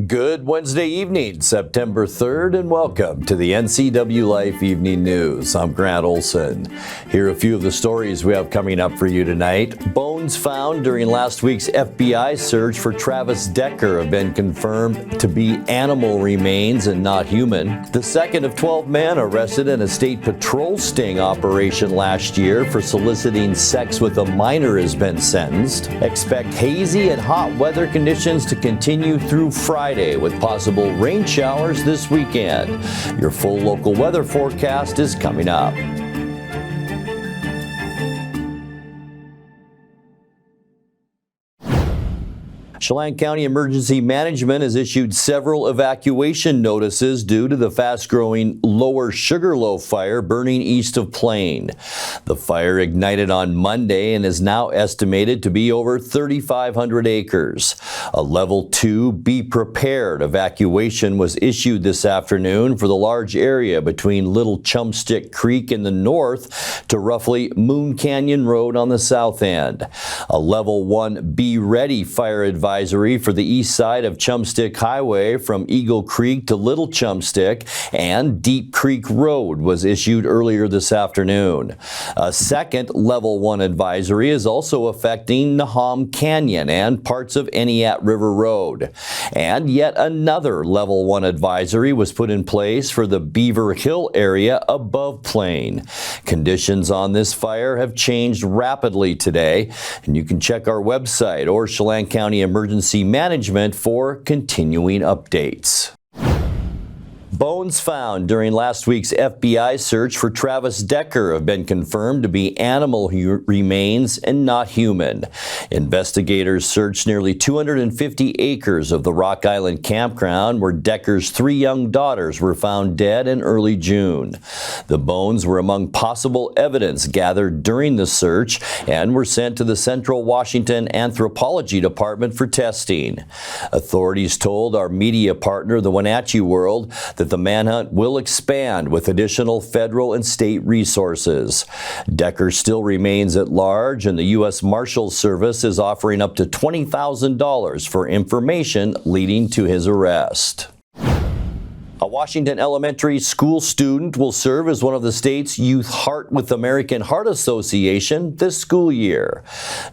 Good Wednesday evening, September 3rd, and welcome to the NCWLIFE Evening News. I'm Grant Olson. Here are a few of the stories we have coming up for you tonight. Bones found during last week's FBI search for Travis Decker have been confirmed to be animal remains and not human. The second of 12 men arrested in a state patrol sting operation last year for soliciting sex with a minor has been sentenced. Expect hazy and hot weather conditions to continue through Friday with possible rain showers this weekend. Your full local weather forecast is coming up. Chelan County Emergency Management has issued several evacuation notices due to the fast-growing Lower Sugarloaf Fire burning east of Plain. The fire ignited on Monday and is now estimated to be over 3,500 acres. A Level 2 Be Prepared evacuation was issued this afternoon for the large area between Little Chumstick Creek in the north to roughly Moon Canyon Road on the south end. A Level 1 Be Ready fire advisory for the east side of Chumstick Highway from Eagle Creek to Little Chumstick and Deep Creek Road was issued earlier this afternoon. A second Level 1 advisory is also affecting Nahum Canyon and parts of Eniat River Road. And yet another Level 1 advisory was put in place for the Beaver Hill area above Plain. Conditions on this fire have changed rapidly today, and you can check our website or Chelan County Emergency Management for continuing updates. Bones found during last week's FBI search for Travis Decker have been confirmed to be animal remains and not human. Investigators searched nearly 250 acres of the Rock Island campground where Decker's 3 young daughters were found dead in early June. The bones were among possible evidence gathered during the search and were sent to the Central Washington Anthropology Department for testing. Authorities told our media partner, the Wenatchee World, that the manhunt will expand with additional federal and state resources. Decker still remains at large, and the U.S. Marshals Service is offering up to $20,000 for information leading to his arrest. A Washington elementary school student will serve as one of the state's Youth Heart with American Heart Association this school year.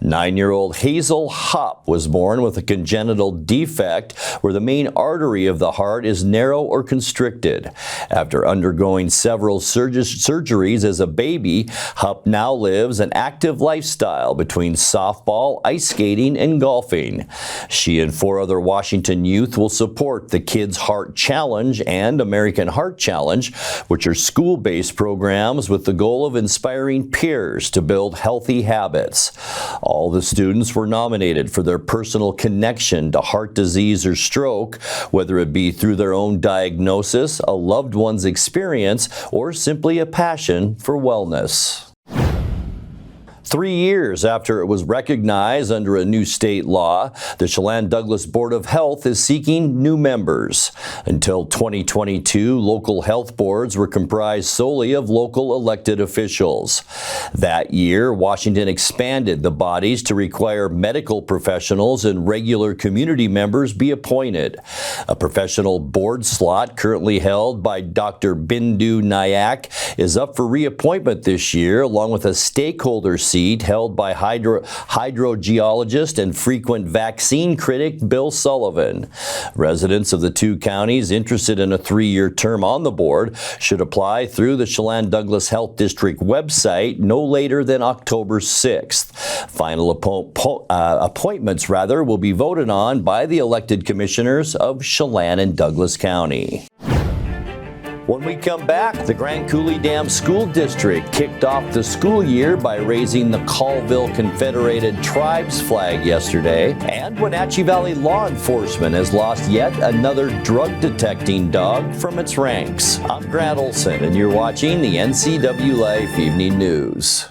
9-year-old Hazel Hupp was born with a congenital defect where the main artery of the heart is narrow or constricted. After undergoing several surgeries as a baby, Hupp now lives an active lifestyle between softball, ice skating, and golfing. She and 4 other Washington youth will support the Kids Heart Challenge and American Heart Challenge, which are school-based programs with the goal of inspiring peers to build healthy habits. All the students were nominated for their personal connection to heart disease or stroke, whether it be through their own diagnosis, a loved one's experience, or simply a passion for wellness. 3 years after it was recognized under a new state law, the Chelan-Douglas Board of Health is seeking new members. Until 2022, local health boards were comprised solely of local elected officials. That year, Washington expanded the bodies to require medical professionals and regular community members be appointed. A professional board slot currently held by Dr. Bindu Nayak is up for reappointment this year, along with a stakeholder seat held by hydrogeologist and frequent vaccine critic Bill Sullivan. Residents of the 2 counties interested in a 3-year term on the board should apply through the Chelan-Douglas Health District website no later than October 6th. Final appointments will be voted on by the elected commissioners of Chelan and Douglas County. When we come back, the Grand Coulee Dam School District kicked off the school year by raising the Colville Confederated Tribes flag yesterday, and Wenatchee Valley law enforcement has lost yet another drug-detecting dog from its ranks. I'm Grant Olson, and you're watching the NCWLIFE Evening News.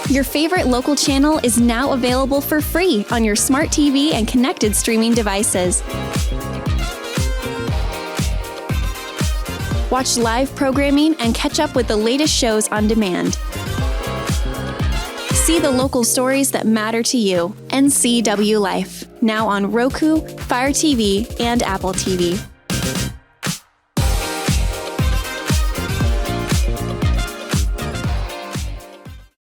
Your favorite local channel is now available for free on your smart TV and connected streaming devices. Watch live programming and catch up with the latest shows on demand. See the local stories that matter to you. NCWLIFE, now on Roku, Fire TV, and Apple TV.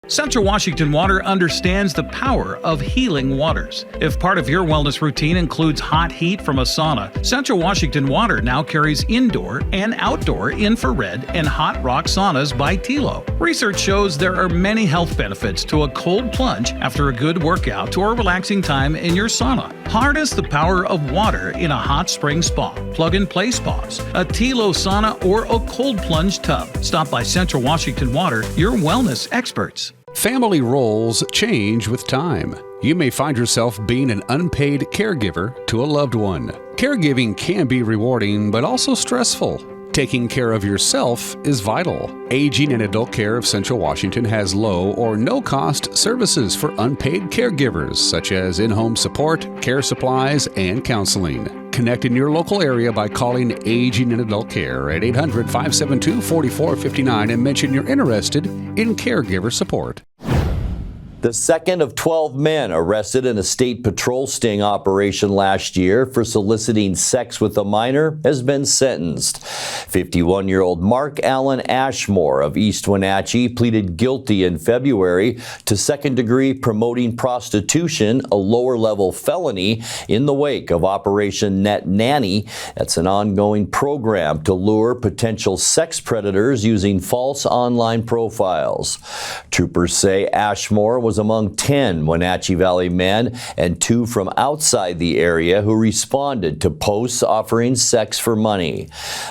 Central Washington Water understands the power of healing waters. If part of your wellness routine includes hot heat from a sauna, Central Washington Water now carries indoor and outdoor infrared and hot rock saunas by Tilo. Research shows there are many health benefits to a cold plunge after a good workout or relaxing time in your sauna. Harness the power of water in a hot spring spa, plug-and-play spas, a Tilo sauna, or a cold plunge tub. Stop by Central Washington Water, your wellness experts. Family roles change with time. You may find yourself being an unpaid caregiver to a loved one. Caregiving can be rewarding, but also stressful. Taking care of yourself is vital. Aging and Adult Care of Central Washington has low or no cost services for unpaid caregivers, such as in-home support, care supplies, and counseling. Connect in your local area by calling Aging and Adult Care at 800-572-4459 and mention you're interested in caregiver support. The second of 12 men arrested in a state patrol sting operation last year for soliciting sex with a minor has been sentenced. 51-year-old Mark Allen Ashmore of East Wenatchee pleaded guilty in February to second-degree promoting prostitution, a lower-level felony, in the wake of Operation Net Nanny. That's an ongoing program to lure potential sex predators using false online profiles. Troopers say Ashmore was among 10 Wenatchee Valley men and 2 from outside the area who responded to posts offering sex for money.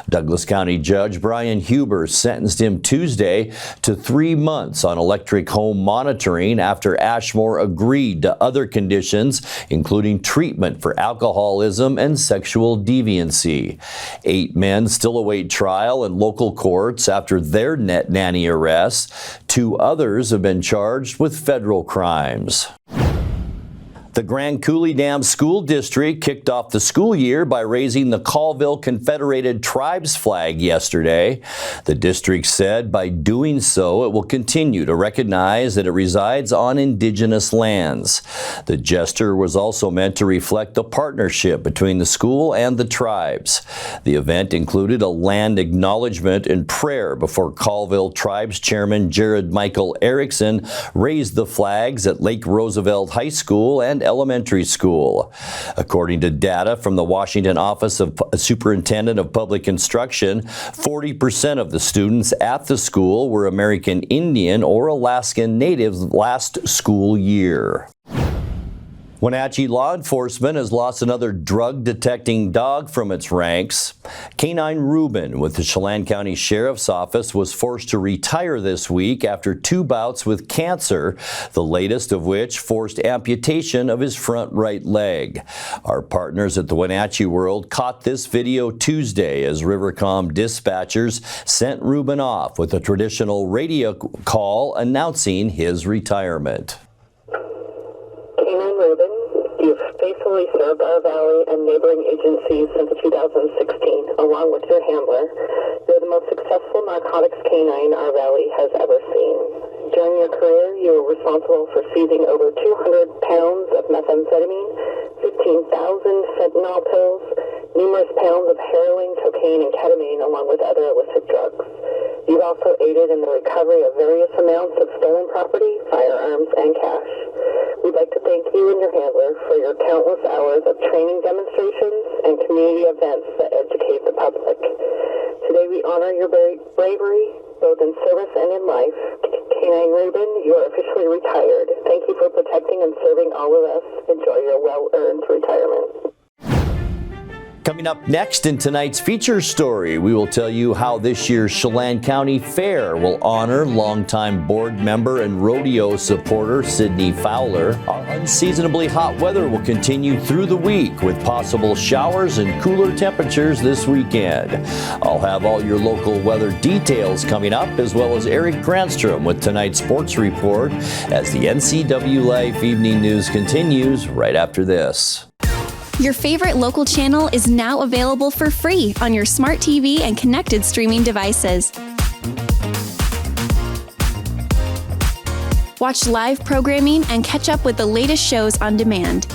Douglas County Judge Brian Huber sentenced him Tuesday to 3 months on electric home monitoring after Ashmore agreed to other conditions, including treatment for alcoholism and sexual deviancy. 8 men still await trial in local courts after their Net Nanny arrests. 2 others have been charged with federal crimes. The Grand Coulee Dam School District kicked off the school year by raising the Colville Confederated Tribes flag yesterday. The district said by doing so, it will continue to recognize that it resides on indigenous lands. The gesture was also meant to reflect the partnership between the school and the tribes. The event included a land acknowledgement and prayer before Colville Tribes Chairman Jared Michael Erickson raised the flags at Lake Roosevelt High School and Elementary School. According to data from the Washington Office of Superintendent of Public Instruction, 40% of the students at the school were American Indian or Alaskan Natives last school year. Wenatchee law enforcement has lost another drug-detecting dog from its ranks. Canine Reuben with the Chelan County Sheriff's Office was forced to retire this week after 2 bouts with cancer, the latest of which forced amputation of his front right leg. Our partners at the Wenatchee World caught this video Tuesday as Rivercom dispatchers sent Reuben off with a traditional radio call announcing his retirement. Canine Reuben, you've faithfully served our valley and neighboring agencies since 2016, along with your handler. You're the most successful narcotics canine our valley has ever seen. During your career, you were responsible for seizing over 200 pounds of methamphetamine, 15,000 fentanyl pills, numerous pounds of heroin, cocaine, and ketamine, along with other illicit drugs. You've also aided in the recovery of various amounts of stolen property, firearms, and cash. We'd like to thank you and your handler for your countless hours of training demonstrations and community events that educate the public. Today we honor your bravery, both in service and in life. Canine Reuben, you are officially retired. Thank you for protecting and serving all of us. Enjoy your well-earned retirement. Coming up next in tonight's feature story, we will tell you how this year's Chelan County Fair will honor longtime board member and rodeo supporter Sydney Fowler. Our unseasonably hot weather will continue through the week with possible showers and cooler temperatures this weekend. I'll have all your local weather details coming up, as well as Eric Granstrom with tonight's sports report as the NCWLIFE Evening News continues right after this. Your favorite local channel is now available for free on your smart TV and connected streaming devices. Watch live programming and catch up with the latest shows on demand.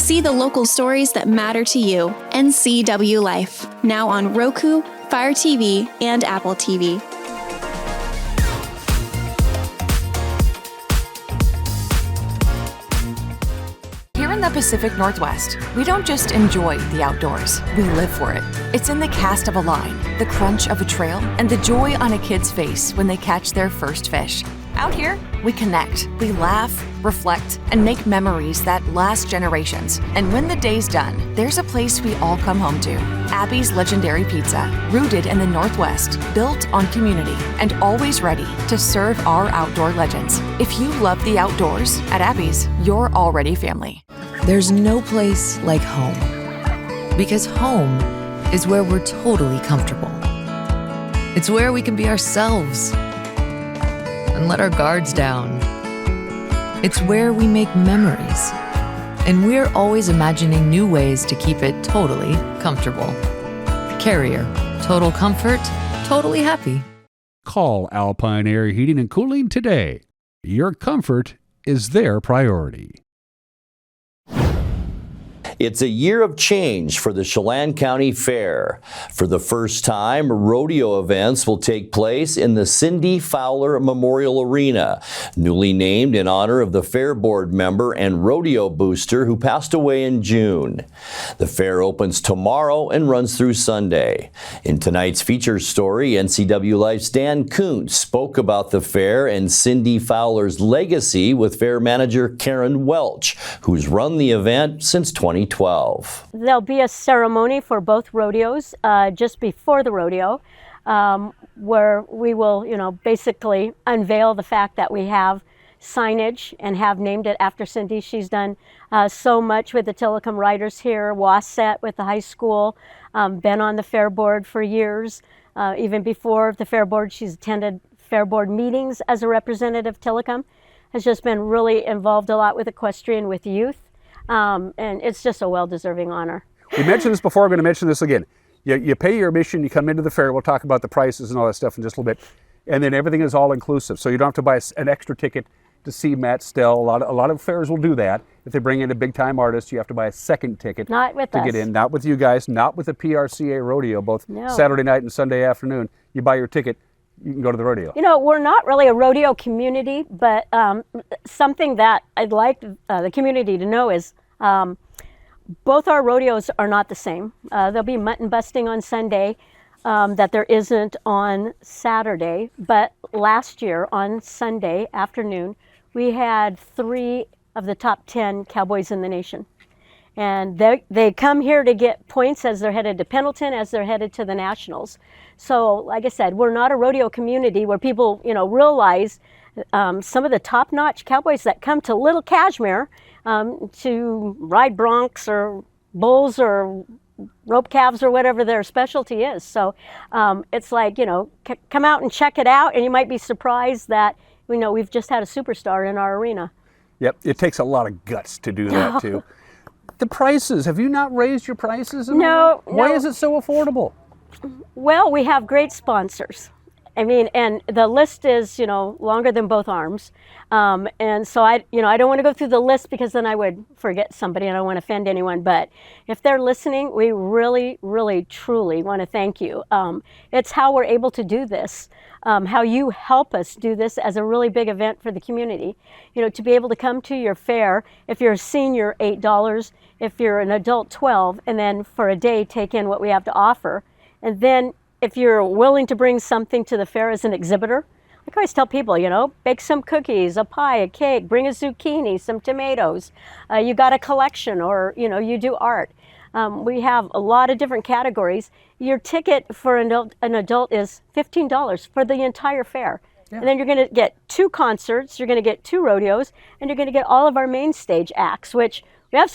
See the local stories that matter to you. NCW Life, now on Roku, Fire TV, and Apple TV. Here in the Pacific Northwest, we don't just enjoy the outdoors, we live for it. It's in the cast of a line, the crunch of a trail, and the joy on a kid's face when they catch their first fish. Out here, we connect, we laugh, reflect, and make memories that last generations. And when the day's done, there's a place we all come home to. Abby's Legendary Pizza, rooted in the Northwest, built on community, and always ready to serve our outdoor legends. If you love the outdoors, at Abby's, you're already family. There's no place like home, because home is where we're totally comfortable. It's where we can be ourselves and let our guards down. It's where we make memories, and we're always imagining new ways to keep it totally comfortable. Carrier, total comfort, totally happy. Call Alpine Air Heating and Cooling today. Your comfort is their priority. It's a year of change for the Chelan County Fair. For the first time, rodeo events will take place in the Cindy Fowler Memorial Arena, newly named in honor of the Fair Board member and rodeo booster who passed away in June. The fair opens tomorrow and runs through Sunday. In tonight's feature story, NCWLIFE's Dan Kuntz spoke about the fair and Cindy Fowler's legacy with fair manager Karen Welch, who's run the event since 2012. There'll be a ceremony for both rodeos just before the rodeo where we will, basically unveil the fact that we have signage and have named it after Cindy. She's done so much with the Tillicum Riders here, Wasset with the high school, been on the Fair Board for years. Even before the Fair Board, she's attended Fair Board meetings as a representative of Tillicum, has just been really involved a lot with equestrian, with youth. And it's just a well-deserving honor. We mentioned this before, I'm going to mention this again. You pay your admission, you come into the fair, we'll talk about the prices and all that stuff in just a little bit, and then everything is all-inclusive, so you don't have to buy an extra ticket to see Matt Stell. A lot of fairs will do that. If they bring in a big-time artist, you have to buy a second ticket Not with to us. get in. Not with you guys, not with the PRCA rodeo, both No. Saturday night and Sunday afternoon. You buy your ticket, you can go to the rodeo. We're not really a rodeo community, but something that I'd like the community to know is both our rodeos are not the same. There'll be mutton busting on Sunday that there isn't on Saturday, but last year on Sunday afternoon, we had 3 of the top 10 cowboys in the nation. And they come here to get points as they're headed to Pendleton, as they're headed to the Nationals. So, like I said, we're not a rodeo community where people, realize some of the top-notch cowboys that come to Little Cashmere to ride broncs or bulls or rope calves or whatever their specialty is. So it's like, come out and check it out, and you might be surprised that, we've just had a superstar in our arena. Yep, it takes a lot of guts to do that too. The prices, have you not raised your prices? No. Why is it so affordable? Well, we have great sponsors. And the list is, longer than both arms. And so I don't want to go through the list because then I would forget somebody and I don't want to offend anyone. But if they're listening, we really, really, truly want to thank you. It's how we're able to do this, how you help us do this as a really big event for the community. To be able to come to your fair, if you're a senior, $8, if you're an adult, $12, and then for a day take in what we have to offer. And then if you're willing to bring something to the fair as an exhibitor, I always tell people, bake some cookies, a pie, a cake, bring a zucchini, some tomatoes. You got a collection, or, you do art. We have a lot of different categories. Your ticket for an adult is $15 for the entire fair. Yeah. And then you're going to get 2 concerts, you're going to get 2 rodeos, and you're going to get all of our main stage acts, which we have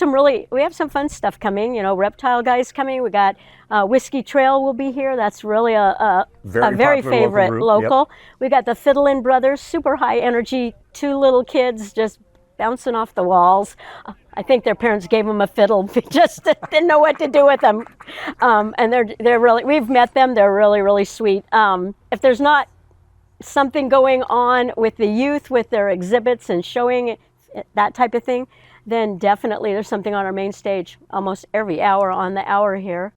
some fun stuff coming. Reptile Guys coming. We got Whiskey Trail will be here. That's really a very favorite local. Yep. We got the Fiddlin' Brothers, super high energy, 2 little kids just bouncing off the walls. I think their parents gave them a fiddle, just didn't know what to do with them. And they're really, we've met them. They're really, really sweet. If there's not something going on with the youth, with their exhibits and showing that type of thing, then definitely there's something on our main stage almost every hour on the hour here.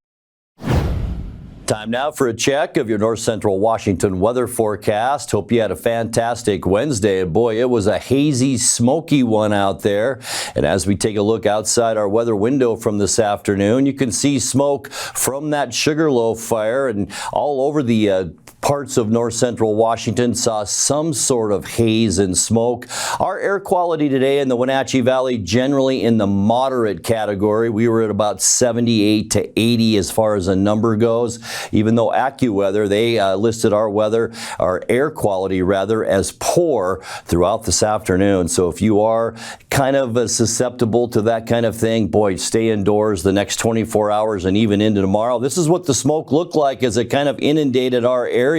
Time now for a check of your north central Washington weather forecast. Hope you had a fantastic Wednesday. And boy, it was a hazy, smoky one out there. And as we take a look outside our weather window from this afternoon, you can see smoke from that Sugarloaf fire, and all over the parts of north central Washington saw some sort of haze and smoke. Our air quality today in the Wenatchee Valley generally in the moderate category. We were at about 78 to 80 as far as a number goes. Even though AccuWeather, they listed our air quality rather, as poor throughout this afternoon. So if you are kind of susceptible to that kind of thing, boy, stay indoors the next 24 hours and even into tomorrow. This is what the smoke looked like as it kind of inundated our area.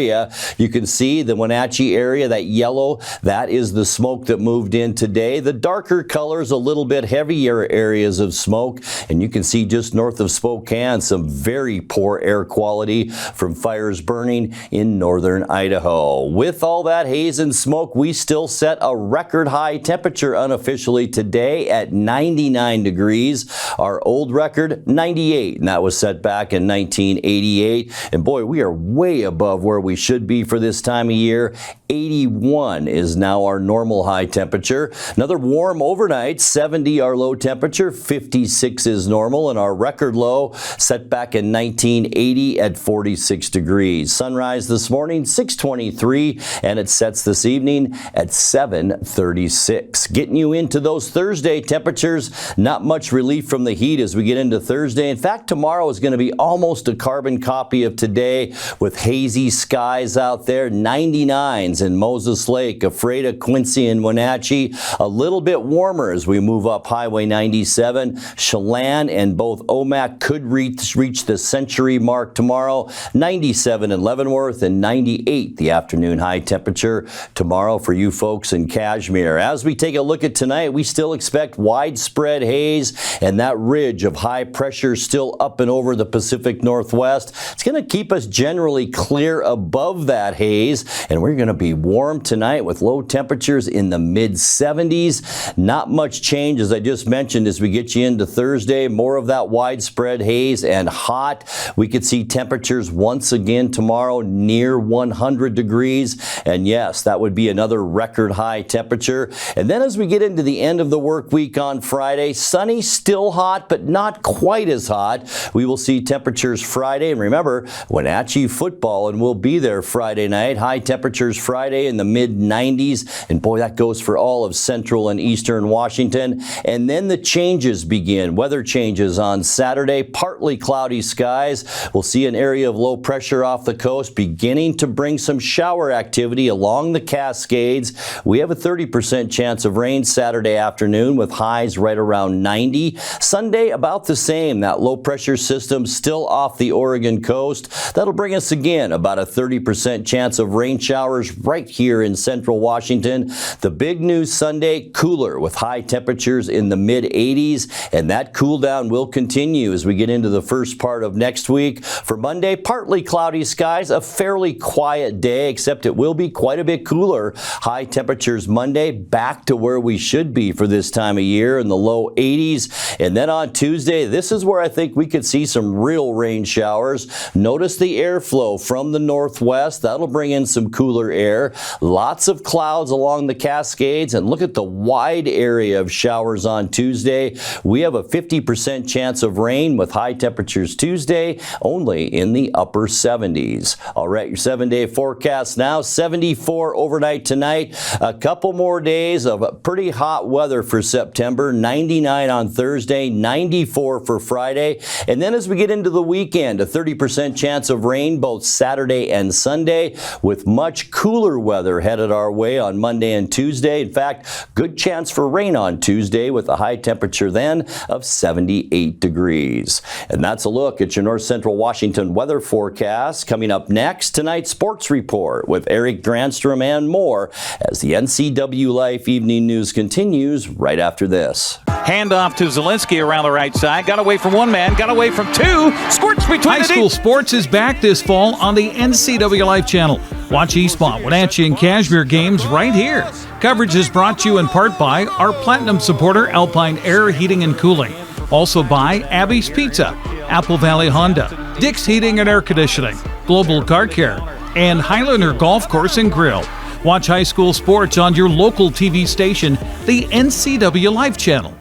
You can see the Wenatchee area, that yellow, that is the smoke that moved in today. The darker colors, a little bit heavier areas of smoke, and you can see just north of Spokane some very poor air quality from fires burning in northern Idaho. With all that haze and smoke, we still set a record high temperature unofficially today at 99 degrees. Our old record, 98, and that was set back in 1988. And boy, we are way above where we should be for this time of year. 81 is now our normal high temperature. Another warm overnight, 70 our low temperature, 56 is normal, and our record low set back in 1980 at 46 degrees. Sunrise this morning, 6:23, and it sets this evening at 7:36. Getting you into those Thursday temperatures, not much relief from the heat as we get into Thursday. In fact, tomorrow is going to be almost a carbon copy of today with hazy skies out there, 99s in Moses Lake, Ephrata, Quincy, and Wenatchee. A little bit warmer as we move up Highway 97. Chelan and both Omak could reach the century mark tomorrow. 97 in Leavenworth and 98 the afternoon high temperature tomorrow for you folks in Kashmir. As we take a look at tonight, we still expect widespread haze and that ridge of high pressure still up and over the Pacific Northwest. It's going to keep us generally clear above that haze, and we're going to be warm tonight with low temperatures in the mid-70s. Not much change, as I just mentioned, as we get you into Thursday. More of that widespread haze and hot. We could see temperatures once again tomorrow near 100 degrees. And yes, that would be another record high temperature. And then as we get into the end of the work week on Friday, sunny, still hot, but not quite as hot. We will see temperatures Friday. And remember, Wenatchee football, and we'll be there Friday night. High temperatures Friday in the mid-90s. And boy, that goes for all of central and eastern Washington. And then the changes begin. Weather changes on Saturday. Partly cloudy skies. We'll see an area of low pressure off the coast beginning to bring some shower activity along the Cascades. We have a 30% chance of rain Saturday afternoon with highs right around 90. Sunday, about the same. That low pressure system still off the Oregon coast. That'll bring us again about a 30% chance of rain showers right here in central Washington. The big news Sunday, cooler with high temperatures in the mid-80s, and that cool down will continue as we get into the first part of next week. For Monday, partly cloudy skies, a fairly quiet day, except it will be quite a bit cooler. High temperatures Monday, back to where we should be for this time of year in the low 80s. And then on Tuesday, this is where I think we could see some real rain showers. Notice the airflow from the northwest. That'll bring in some cooler air. Lots of clouds along the Cascades, and look at the wide area of showers on Tuesday. We have a 50% chance of rain with high temperatures Tuesday, only in the upper 70s. All right, your 7-day forecast now, 74 overnight tonight. A couple more days of pretty hot weather for September, 99 on Thursday, 94 for Friday. And then as we get into the weekend, a 30% chance of rain both Saturday and Sunday, with much cooler weather headed our way on Monday and Tuesday. In fact, good chance for rain on Tuesday with a high temperature then of 78 degrees. And that's a look at your North Central Washington weather forecast. Coming up next, tonight's sports report with Eric Granstrom and more as the NCWLIFE Evening News continues right after this. Hand off to Zielinski around the right side. Got away from one man, got away from two. Squirts between High school sports is back this fall on the NCWLIFE channel. Watch Eastmont, Wenatchee, and Cashmere games right here. Coverage is brought to you in part by our platinum supporter, Alpine Air Heating and Cooling. Also by Abby's Pizza, Apple Valley Honda, Dick's Heating and Air Conditioning, Global Car Care, and Highlander Golf Course and Grill. Watch high school sports on your local TV station, the NCWLIFE channel.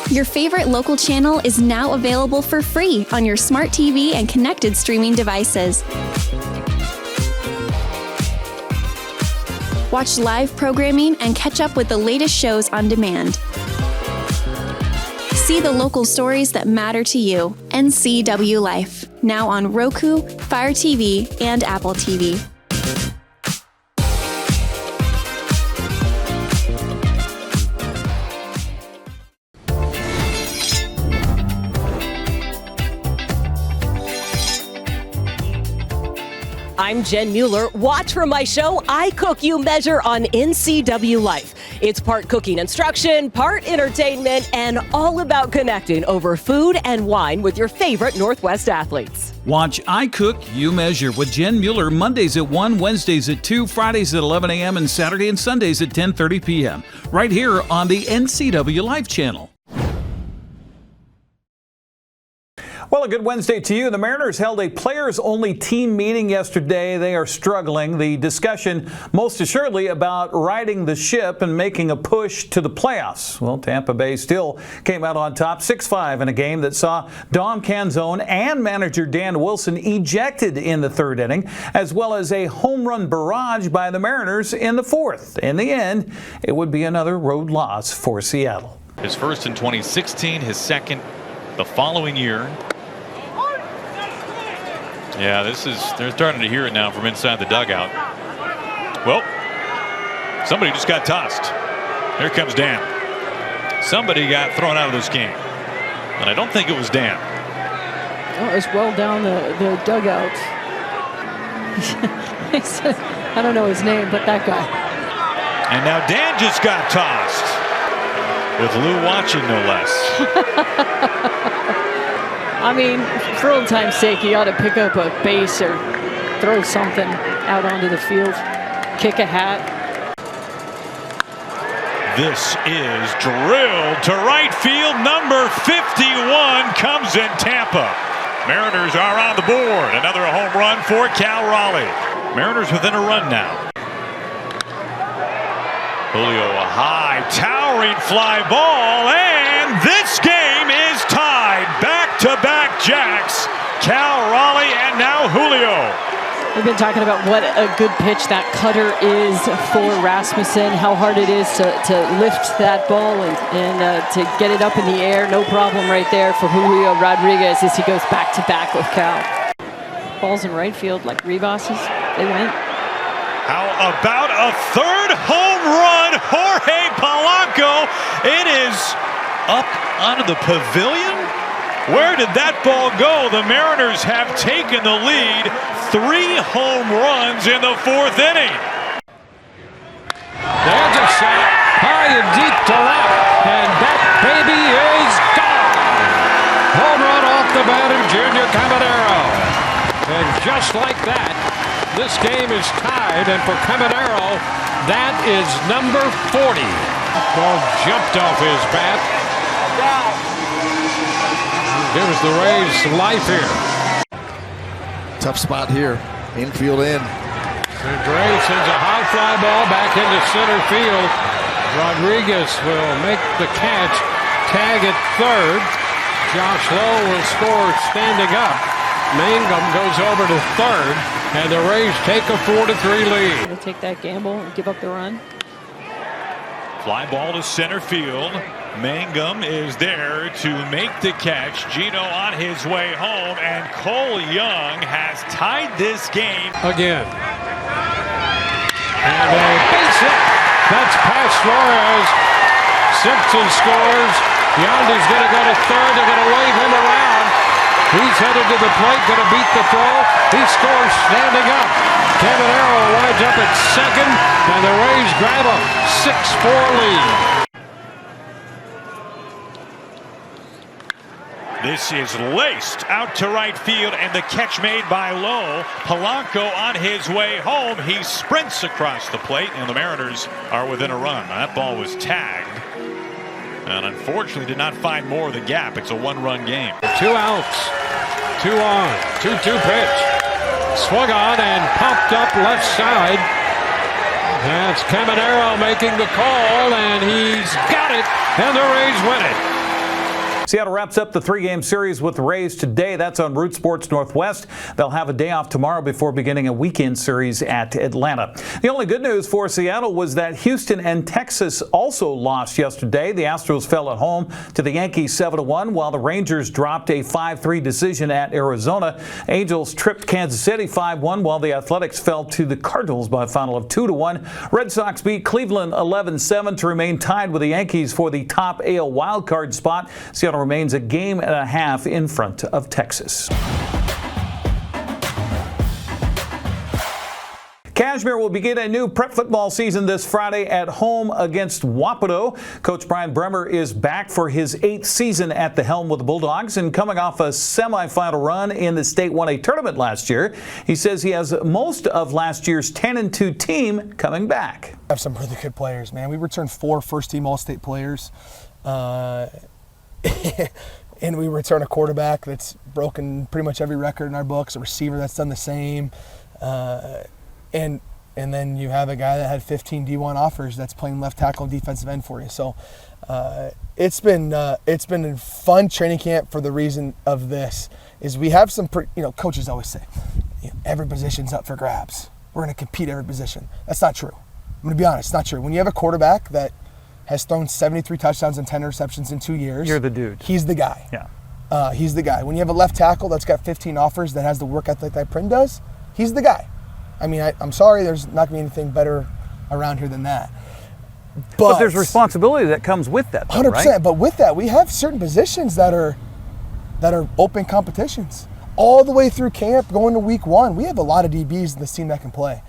Your favorite local channel is now available for free on your smart TV and connected streaming devices. Watch live programming and catch up with the latest shows on demand. See the local stories that matter to you. NCWLIFE, now on Roku, Fire TV, and Apple TV. I'm Jen Mueller. Watch for my show, I Cook, You Measure on NCWLIFE. It's part cooking instruction, part entertainment, and all about connecting over food and wine with your favorite Northwest athletes. Watch I Cook, You Measure with Jen Mueller Mondays at 1, Wednesdays at 2, Fridays at 11 a.m., and Saturday and Sundays at 10:30 p.m. right here on the NCWLIFE channel. Well, a good Wednesday to you. The Mariners held a players-only team meeting yesterday. They are struggling. The discussion most assuredly about righting the ship and making a push to the playoffs. Well, Tampa Bay still came out on top 6-5 in a game that saw Dom Canzone and manager Dan Wilson ejected in the third inning, as well as a home run barrage by the Mariners in the fourth. In the end, it would be another road loss for Seattle. His first in 2016, his second the following year. Yeah, they're starting to hear it now from inside the dugout. Well, somebody just got tossed. Here comes Dan. Somebody got thrown out of this game. And I don't think it was Dan. Oh, it's well down the dugout. I don't know his name, but that guy. And now Dan just got tossed. With Lou watching, no less. I mean, for old time's sake, you ought to pick up a base or throw something out onto the field. Kick a hat. This is drilled to right field. Number 51 comes in Tampa. Mariners are on the board. Another home run for Cal Raleigh. Mariners within a run now. Julio, a high, towering fly ball, and this game is tied. Back-to-back jacks. Cal Raleigh and now Julio. We've been talking about what a good pitch that cutter is for Rasmussen, how hard it is to lift that ball and to get it up in the air. No problem right there for Julio Rodriguez as he goes back-to-back with Cal. Balls in right field like Rivas's. They went. How about a third home run? Jorge Polanco. It is up onto the pavilion. Where did that ball go? The Mariners have taken the lead. 3 home runs in the fourth inning. There's a shot high and deep to left, and that baby is gone. Home run off the bat of Junior Caminero. And just like that, this game is tied, and for Caminero, that is number 40. Ball jumped off his bat. Gives the Rays life here. Tough spot here. Infield in. And Gray sends a high fly ball back into center field. Rodriguez will make the catch. Tag at third. Josh Lowe will score standing up. Mangum goes over to third, and the Rays take a 4-3 lead. They take that gamble and give up the run. Fly ball to center field. Mangum is there to make the catch. Gino on his way home, and Cole Young has tied this game. Again. And a base hit. That's past Suarez. Simpson scores. Yandy's going to go to third. They're going to wave him around. He's headed to the plate, going to beat the throw. He scores standing up. Caminero winds up at second, and the Rays grab a 6-4 lead. This is laced out to right field, and the catch made by Lowe. Polanco on his way home. He sprints across the plate, and the Mariners are within a run. That ball was tagged, and unfortunately did not find more of the gap. It's a one-run game. 2 outs, 2 on, 2-2 pitch. Swung on and popped up left side. That's Caminero making the call, and he's got it, and the Rays win it. Seattle wraps up the 3-game series with the Rays today. That's on Root Sports Northwest. They'll have a day off tomorrow before beginning a weekend series at Atlanta. The only good news for Seattle was that Houston and Texas also lost yesterday. The Astros fell at home to the Yankees 7-1, while the Rangers dropped a 5-3 decision at Arizona. Angels tripped Kansas City 5-1, while the Athletics fell to the Cardinals by a final of 2-1. Red Sox beat Cleveland 11-7 to remain tied with the Yankees for the top AL wildcard spot. Seattle remains a game and a half in front of Texas. Cashmere will begin a new prep football season this Friday at home against Wapato. Coach Brian Bremer is back for his 8th season at the helm with the Bulldogs, and coming off a semifinal run in the State 1A tournament last year, he says he has most of last year's 10-2 team coming back. We have some really good players, man. We returned 4 first-team All-State players. And we return a quarterback that's broken pretty much every record in our books, a receiver that's done the same, and then you have a guy that had 15 D1 offers that's playing left tackle and defensive end for you. So it's been a fun training camp for the reason of this is we have some coaches always say every position's up for grabs. We're going to compete every position. That's not true. I'm going to be honest, it's not true. When you have a quarterback that has thrown 73 touchdowns and 10 interceptions in 2 years. You're the dude. He's the guy. Yeah. He's the guy. When you have a left tackle that's got 15 offers that has the work ethic that Prin does, he's the guy. I mean, I'm sorry, there's not going to be anything better around here than that. But there's responsibility that comes with that, though, 100%. right? But with that, we have certain positions that are open competitions. All the way through camp, going to week 1, we have a lot of DBs in this team that can play.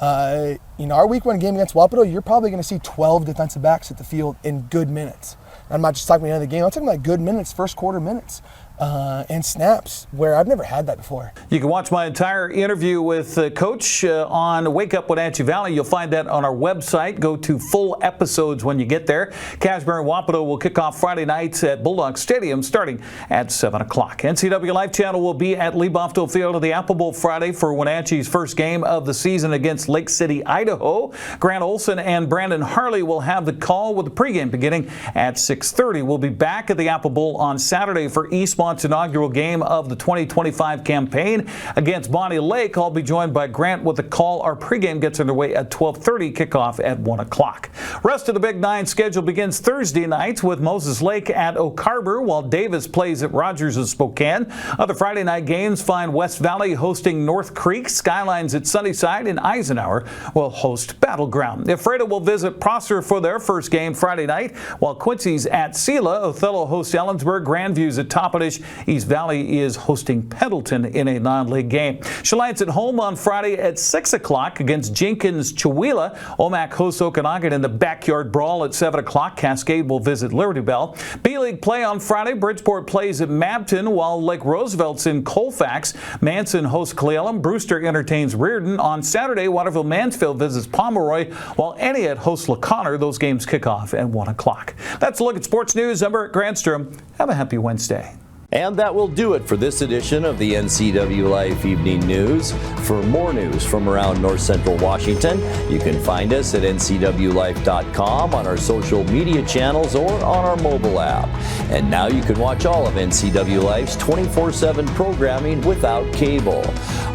Our week 1 game against Wapato, you're probably going to see 12 defensive backs at the field in good minutes. I'm not just talking about the end of the game. I'm talking about good minutes, first quarter minutes, and snaps, where I've never had that before. You can watch my entire interview with Coach on Wake Up Wenatchee Valley. You'll find that on our website. Go to full episodes when you get there. Cashmere and Wapato will kick off Friday nights at Bulldog Stadium starting at 7 o'clock. NCWLIFE channel will be at Lee Bofto Field of the Apple Bowl Friday for Wenatchee's first game of the season against Lake City, Idaho. Grant Olson and Brandon Harley will have the call with the pregame beginning at 6:30. We'll be back at the Apple Bowl on Saturday for Eastmont's inaugural game of the 2025 campaign against Bonnie Lake. I'll be joined by Grant with the call. Our pregame gets underway at 12:30, kickoff at 1 o'clock. Rest of the Big Nine schedule begins Thursday nights with Moses Lake at Oak Harbor, while Davis plays at Rogers of Spokane. Other Friday night games find West Valley hosting North Creek, Skylines at Sunnyside, and Eisenhower will host Battleground. Ephrata will visit Prosser for their first game Friday night, while Quincy's at Sela. Othello hosts Ellensburg. Grandview's at Toppenish. East Valley is hosting Pendleton in a non-league game. Chelan's at home on Friday at 6 o'clock against Jenkins Chewelah. Omak hosts Okanagan in the backyard brawl at 7 o'clock. Cascade will visit Liberty Bell. B-League play on Friday. Bridgeport plays at Mabton, while Lake Roosevelt's in Colfax. Manson hosts Cle-Elum. Brewster entertains Reardon. On Saturday, Waterville-Mansfield visits Pomeroy, while Entiat hosts LaConner. Those games kick off at 1 o'clock. That's a look at sports news. I'm Bert Granstrom. Have a happy Wednesday. And that will do it for this edition of the NCWLIFE Evening News. For more news from around North Central Washington, you can find us at ncwlife.com, on our social media channels, or on our mobile app. And now you can watch all of NCWLIFE's 24/7 programming without cable.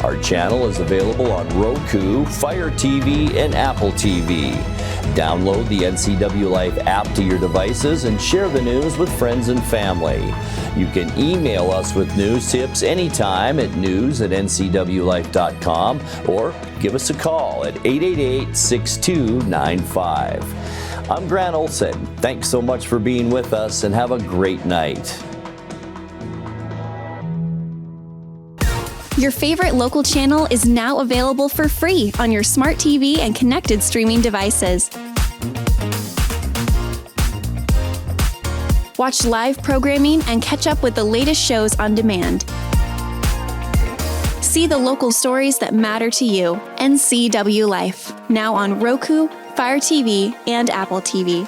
Our channel is available on Roku, Fire TV, and Apple TV. Download the NCWLIFE app to your devices and share the news with friends and family. You can email us with news tips anytime at news@ncwlife.com, or give us a call at 888-6295. I'm Grant Olson. Thanks so much for being with us, and have a great night. Your favorite local channel is now available for free on your smart TV and connected streaming devices. Watch live programming and catch up with the latest shows on demand. See the local stories that matter to you. NCWLIFE, now on Roku, Fire TV, and Apple TV.